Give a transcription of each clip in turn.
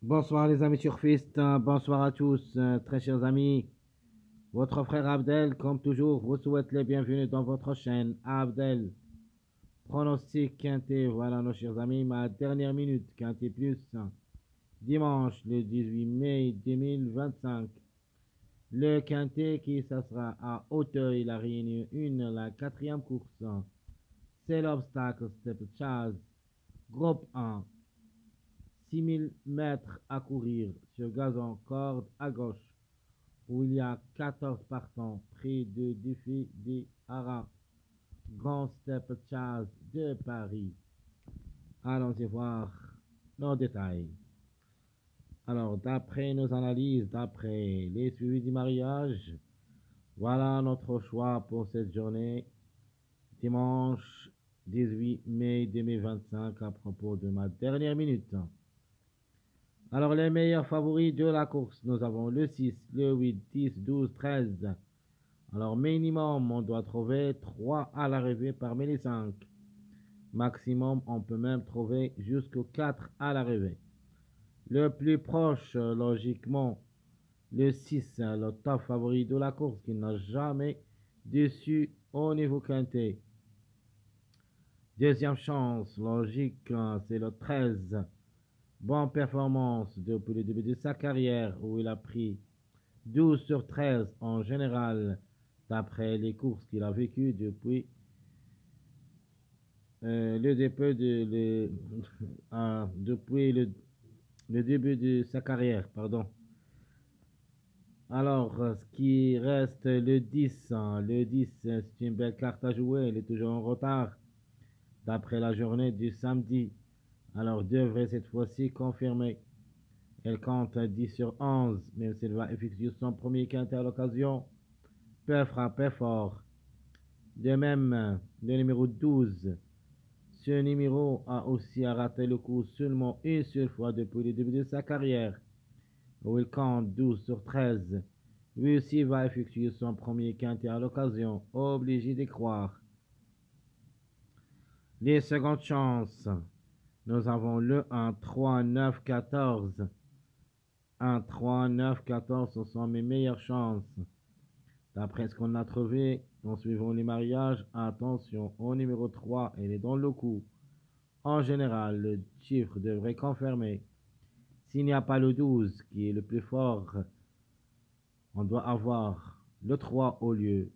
Bonsoir les amis surfistes, bonsoir à tous, très chers amis. Votre frère Abdel, comme toujours, vous souhaite les bienvenus dans votre chaîne Abdel. Pronostic quintet, voilà nos chers amis, ma dernière minute, quintet plus, dimanche le 18 mai 2025. Le quintet qui ça sera à Auteuil, la Réunion 1, la quatrième course. C'est l'obstacle Step Chaz, groupe 1. 6000 mètres à courir sur gazon, corde à gauche, où il y a 14 partants, prix de défi des Haras, Grand Step Chaz de Paris. Allons-y voir nos détails. Alors, d'après nos analyses, d'après les suivis du mariage, voilà notre choix pour cette journée, dimanche 18 mai 2025, à propos de ma dernière minute. Alors, les meilleurs favoris de la course, nous avons le 6, le 8, 10, 12, 13. Alors, minimum, on doit trouver 3 à l'arrivée parmi les 5. Maximum, on peut même trouver jusqu'au 4 à l'arrivée. Le plus proche, logiquement, le 6, le top favori de la course qui n'a jamais déçu au niveau quintet. Deuxième chance, logique, c'est le 13. Bonne performance depuis le début de sa carrière où il a pris 12 sur 13 en général d'après les courses qu'il a vécues depuis le début depuis le début de sa carrière, pardon. Alors, ce qui reste le 10, le 10, c'est une belle carte à jouer, il est toujours en retard d'après la journée du samedi. Alors, devrait cette fois-ci confirmer. Elle compte 10 sur 11, même s'il va effectuer son premier quintet à l'occasion, peut frapper fort. De même, le numéro 12. Ce numéro a aussi raté le coup seulement une seule fois depuis le début de sa carrière, où il compte 12 sur 13. Lui aussi va effectuer son premier quintet à l'occasion, obligé d'y croire. Les secondes chances, nous avons le 1, 3, 9, 14. 1, 3, 9, 14, ce sont mes meilleures chances. D'après ce qu'on a trouvé en suivant les mariages, attention au numéro 3, il est dans le coup. En général, le chiffre devrait confirmer. S'il n'y a pas le 12 qui est le plus fort, on doit avoir le 3 au lieu.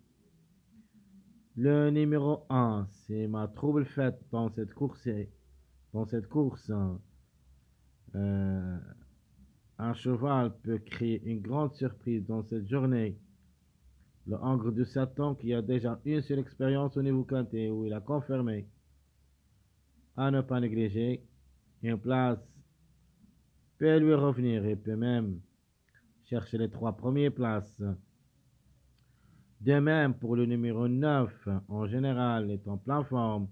Le numéro 1, c'est ma trouble faite dans cette course. Euh, un cheval peut créer une grande surprise dans cette journée. Le Hongre de Satan qui a déjà une seule expérience au niveau quintet où il a confirmé. À ne pas négliger, une place peut lui revenir et peut même chercher les 3 premières places. De même pour le numéro 9, en général, est en pleine forme.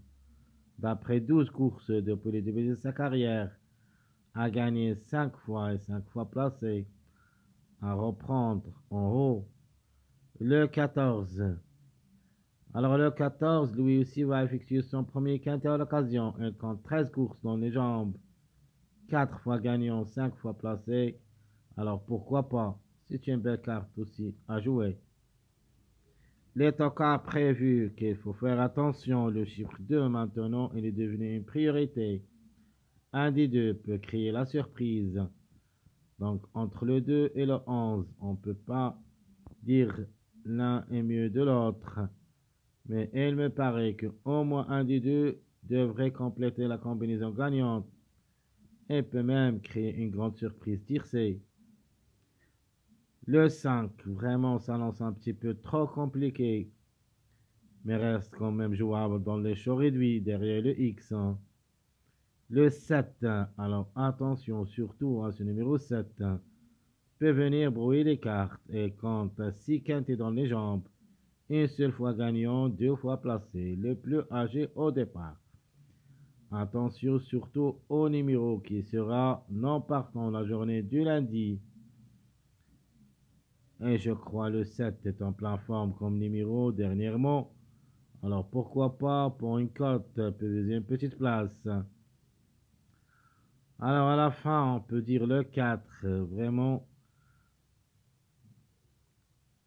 D'après 12 courses depuis le début de sa carrière, a gagné 5 fois et 5 fois placé. À reprendre en haut. Le 14. Alors le 14, lui aussi va effectuer son premier quintet à l'occasion. Il compte 13 courses dans les jambes. 4 fois gagnant, 5 fois placé. Alors pourquoi pas? C'est une belle carte aussi à jouer. Les tocards prévu qu'il faut faire attention. Le chiffre 2 maintenant, il est devenu une priorité. Un des deux peut créer la surprise. Donc entre le 2 et le 11, on ne peut pas dire l'un est mieux de l'autre. Mais il me paraît qu'au moins un des deux devrait compléter la combinaison gagnante et peut même créer une grande surprise tiercée. Le 5, vraiment, ça lance un petit peu trop compliqué, mais reste quand même jouable dans les choix réduits derrière le X. Le 7, alors attention surtout à ce numéro 7, peut venir brouiller les cartes et compte 6 quintés dans les jambes. Une seule fois gagnant, 2 fois placé, le plus âgé au départ. Attention surtout au numéro qui sera non partant la journée du lundi. Et je crois le 7 est en pleine forme comme numéro dernièrement. Alors pourquoi pas pour une cote, peut viser une petite place. Alors à la fin, on peut dire le 4, vraiment.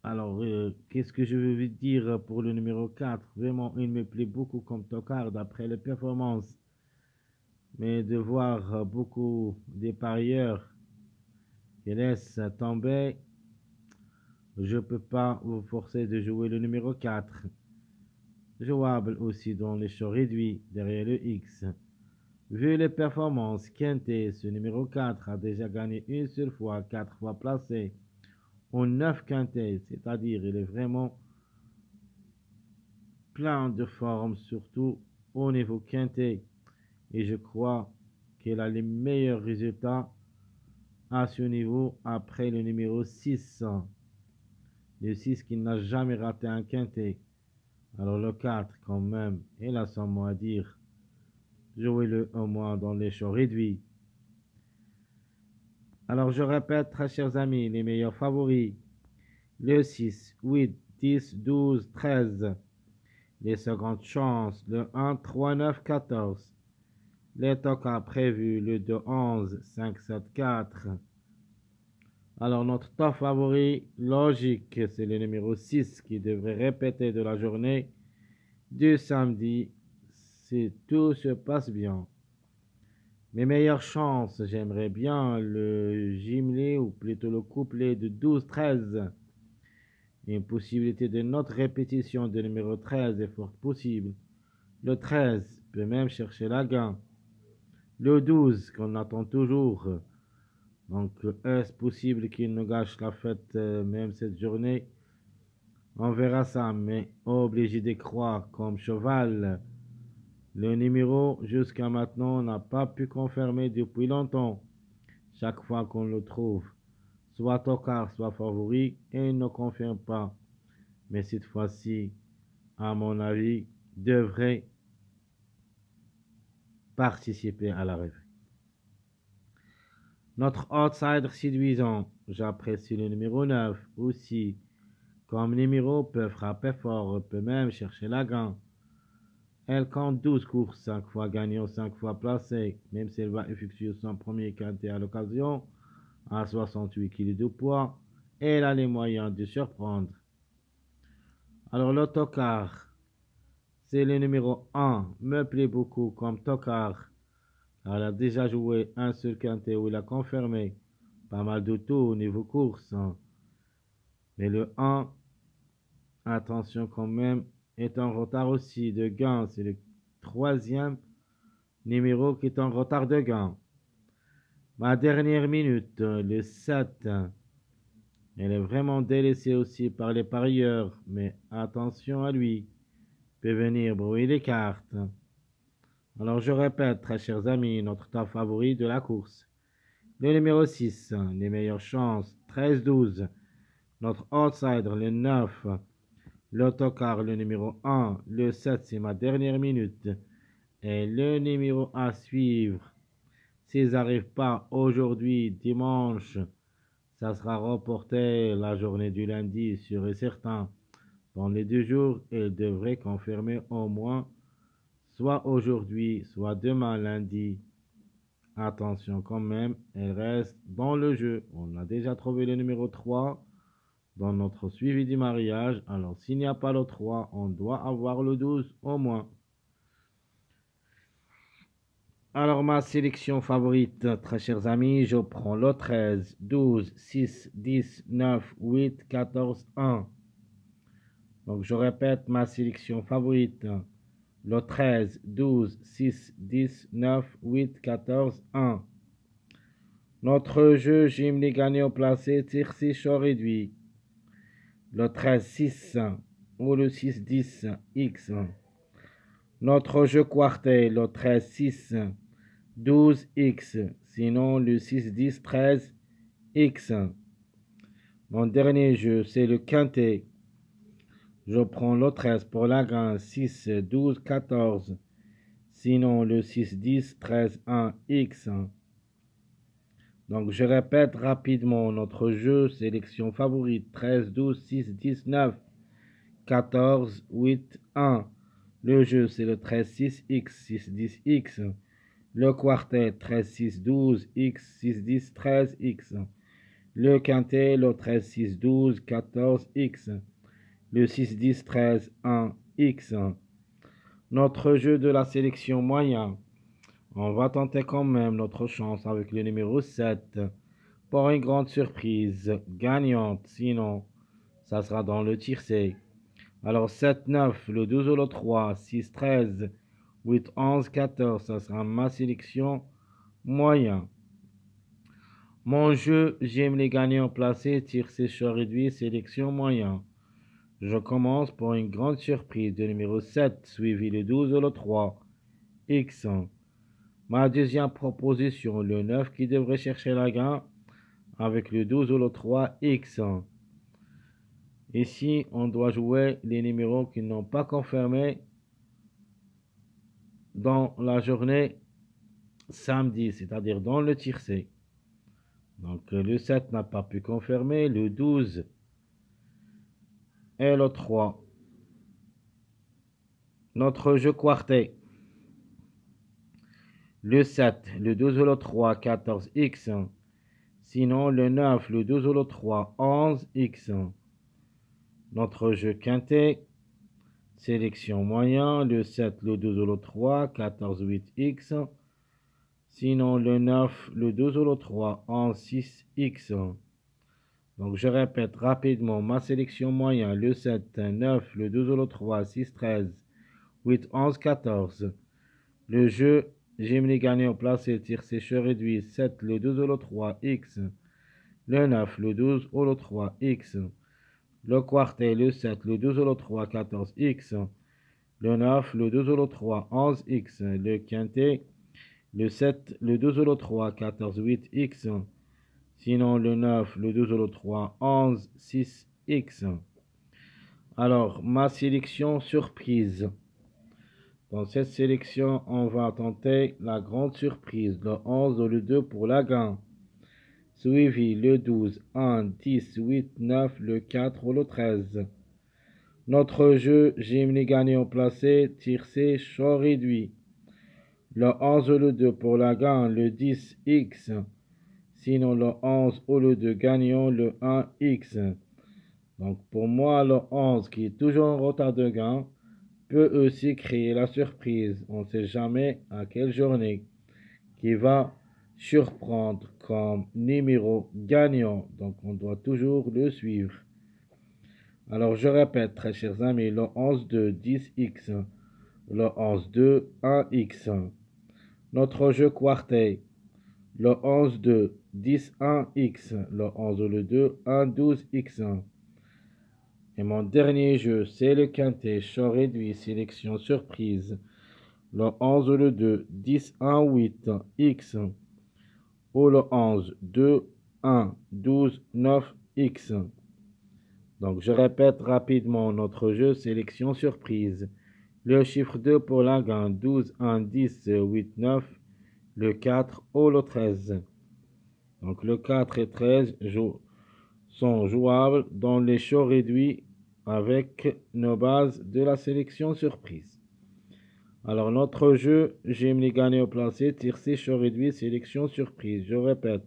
Alors, qu'est-ce que je veux dire pour le numéro 4? Vraiment, il me plaît beaucoup comme tocard d'après les performances. Mais de voir beaucoup des parieurs qui laissent tomber, je ne peux pas vous forcer de jouer le numéro 4. Jouable aussi dans les choix réduits derrière le X. Vu les performances quintées, ce numéro 4 a déjà gagné une seule fois, 4 fois placé en 9 quintés, c'est-à-dire il est vraiment plein de formes, surtout au niveau quinté. Et je crois qu'il a les meilleurs résultats à ce niveau après le numéro 6. Le 6 qui n'a jamais raté un quinté. Alors le 4 quand même, il a son mot à dire. Jouez-le au moins dans les choix réduits. Alors je répète, très chers amis, les meilleurs favoris. Le 6, 8, 10, 12, 13. Les secondes chances, le 1, 3, 9, 14. Les tokens prévus, le 2, 11, 5, 7, 4. Alors notre top favori, logique, c'est le numéro 6 qui devrait répéter de la journée du samedi si tout se passe bien. Mes meilleures chances, j'aimerais bien le jumelé ou plutôt le couplet de 12-13. Une possibilité de notre répétition de numéro 13 est fort possible. Le 13 peut même chercher la gain. Le 12 qu'on attend toujours. Donc est-ce possible qu'il nous gâche la fête même cette journée? On verra ça, mais obligé de croire comme cheval. Le numéro, jusqu'à maintenant, n'a pas pu confirmer depuis longtemps. Chaque fois qu'on le trouve, soit tocard, soit favori, et il ne confirme pas. Mais cette fois-ci, à mon avis, devrait participer à la revue. Notre outsider séduisant, j'apprécie le numéro 9 aussi. Comme numéro, peut frapper fort, peut même chercher la gain. Elle compte 12 courses, 5 fois gagnant, 5 fois placé, même si elle va effectuer son premier quintet à l'occasion, à 68 kg de poids, elle a les moyens de surprendre. Alors l'autocar, c'est le numéro 1, me plaît beaucoup comme tocard. Elle a déjà joué un seul quintet où il a confirmé pas mal de tours au niveau course. Mais le 1, attention quand même, est en retard aussi de gain. C'est le troisième numéro qui est en retard de gain. Ma dernière minute, le 7, elle est vraiment délaissée aussi par les parieurs, mais attention à lui, peut venir brouiller les cartes. Alors je répète, très chers amis, notre top favori de la course. Le numéro 6, les meilleures chances, 13-12. Notre outsider, le 9. L'autocar, le numéro 1. Le 7, c'est ma dernière minute. Et le numéro à suivre, s'ils n'arrivent pas aujourd'hui, dimanche, ça sera reporté la journée du lundi, sûr et certain. Dans les 2 jours, ils devraient confirmer au moins, soit aujourd'hui, soit demain lundi. Attention quand même, elle reste dans le jeu. On a déjà trouvé le numéro 3 dans notre suivi du mariage. Alors s'il n'y a pas le 3, on doit avoir le 12 au moins. Alors ma sélection favorite, très chers amis, je prends le 13, 12, 6, 10, 9, 8, 14, 1. Donc je répète ma sélection favorite. Le 13, 12, 6, 10, 9, 8, 14, 1. Notre jeu, j'aime les gagnants placés, tir 6 choix réduit. Le 13, 6 ou le 6, 10, X. Notre jeu quartet, le 13, 6, 12, X. Sinon, le 6, 10, 13, X. Mon dernier jeu, c'est le quintet. Je prends le 13 pour la gain, 6, 12, 14. Sinon, le 6, 10, 13, 1, X. Donc, je répète rapidement notre jeu, sélection favorite, 13, 12, 6, 10, 9, 14, 8, 1. Le jeu, c'est le 13, 6, X, 6, 10, X. Le quartet 13, 6, 12, X, 6, 10, 13, X. Le quintet, le 13, 6, 12, 14, X. Le 6, 10, 13, 1, X. Notre jeu de la sélection moyen. On va tenter quand même notre chance avec le numéro 7 pour une grande surprise gagnante. Sinon, ça sera dans le tiercé. Alors 7, 9, le 12 ou le 3, 6, 13, 8, 11, 14, ça sera ma sélection moyen. Mon jeu, j'aime les gagnants placés, tiercé choix réduit, sélection moyen. Je commence pour une grande surprise de numéro 7, suivi le 12 ou le 3, X. Ma deuxième proposition, le 9 qui devrait chercher la gain avec le 12 ou le 3, X. Ici, on doit jouer les numéros qui n'ont pas confirmé dans la journée samedi, c'est-à-dire dans le tiercé. Donc le 7 n'a pas pu confirmer, le 12 et le 3. Notre jeu quartet. Le 7, le 12 ou le 3, 14X. Sinon, le 9, le 12 ou le 3, 11X. Notre jeu quintet. Sélection moyen, le 7, le 12 ou le 3, 14, 8X. Sinon, le 9, le 12 ou le 3, 11, 6X. Donc, je répète rapidement ma sélection moyen, le 7, 9, le 12 ou le 3, 6, 13, 8, 11, 14. Le jeu, j'aime les gagnants placés, tir sécheur réduit, 7, le 12 ou le 3, X. Le 9, le 12 ou le 3, X. Le quartet, le 7, le 12 ou le 3, 14, X. Le 9, le 12 ou le 3, 11, X. Le quintet, le 7, le 12 ou le 3, 14, 8, X. Sinon, le 9, le 12 ou le 3, 11, 6, X. Alors, ma sélection surprise. Dans cette sélection, on va tenter la grande surprise, le 11 ou le 2 pour la gain. Suivi le 12, 1, 10, 8, 9, le 4 ou le 13. Notre jeu, j'aime les gagnants placés, tiercé, choix réduit. Le 11 ou le 2 pour la gain, le 10, X. Sinon, le 11 ou le 2 gagnant, le 1, X. Donc, pour moi, le 11 qui est toujours en retard de gain, peut aussi créer la surprise. On ne sait jamais à quelle journée qui va surprendre comme numéro gagnant. Donc, on doit toujours le suivre. Alors, je répète, très chers amis, le 11-2, 10X, le 11-2, 1X. Notre jeu quartet, le 11-2, 10-1X, le 11 le 2, 1-12X. Et mon dernier jeu, c'est le quintet, choix réduit, sélection surprise. Le 11 le 2, 10, 1, 8, X. Ou le 11, 2, 1, 12, 9, X. Donc, je répète rapidement notre jeu, sélection surprise. Le chiffre 2 pour la gain, 12, 1, 10, 8, 9. Le 4 ou le 13. Donc, le 4 et 13 sont jouables dans les choix réduits avec nos bases de la sélection surprise. Alors, notre jeu, j'aime les gagnants placés, tiercé, choix réduit, sélection surprise. Je répète,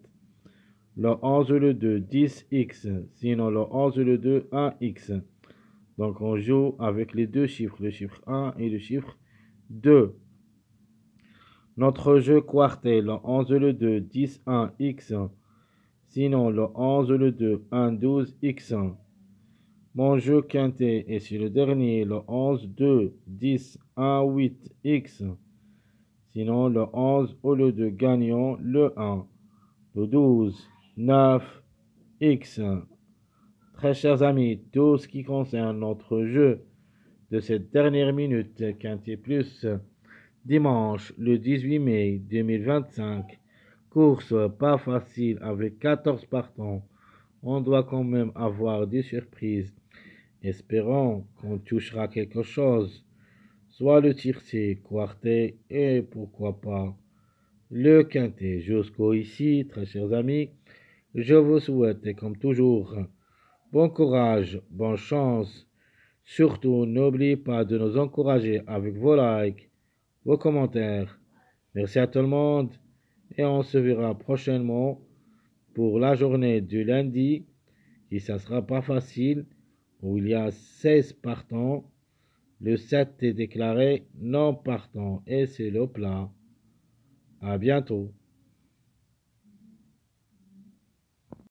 le 11 le 2, 10X, sinon le 11 le 2, 1X. Donc, on joue avec les deux chiffres, le chiffre 1 et le chiffre 2. Notre jeu quartet, le 11 le 2, 10, 1X. Sinon, le 11 le 2, 1, 12X. Mon jeu quintet est sur le dernier, le 11, 2, 10, 1, 8X. Sinon, le 11 ou le 2 gagnant, le 1, le 12, 9X. Très chers amis, tout ce qui concerne notre jeu de cette dernière minute, quintet plus, dimanche, le 18 mai 2025, course pas facile avec 14 partants. On doit quand même avoir des surprises. Espérons qu'on touchera quelque chose. Soit le tiercé, quartet et pourquoi pas le quintet. Jusqu'au ici, très chers amis, je vous souhaite, et comme toujours, bon courage, bonne chance. Surtout, n'oubliez pas de nous encourager avec vos likes, vos commentaires Merci à tout le monde et on se verra prochainement pour la journée du lundi, qui ça sera pas facile, où il y a 16 partants. Le 7 est déclaré non partant et c'est le plat. À bientôt.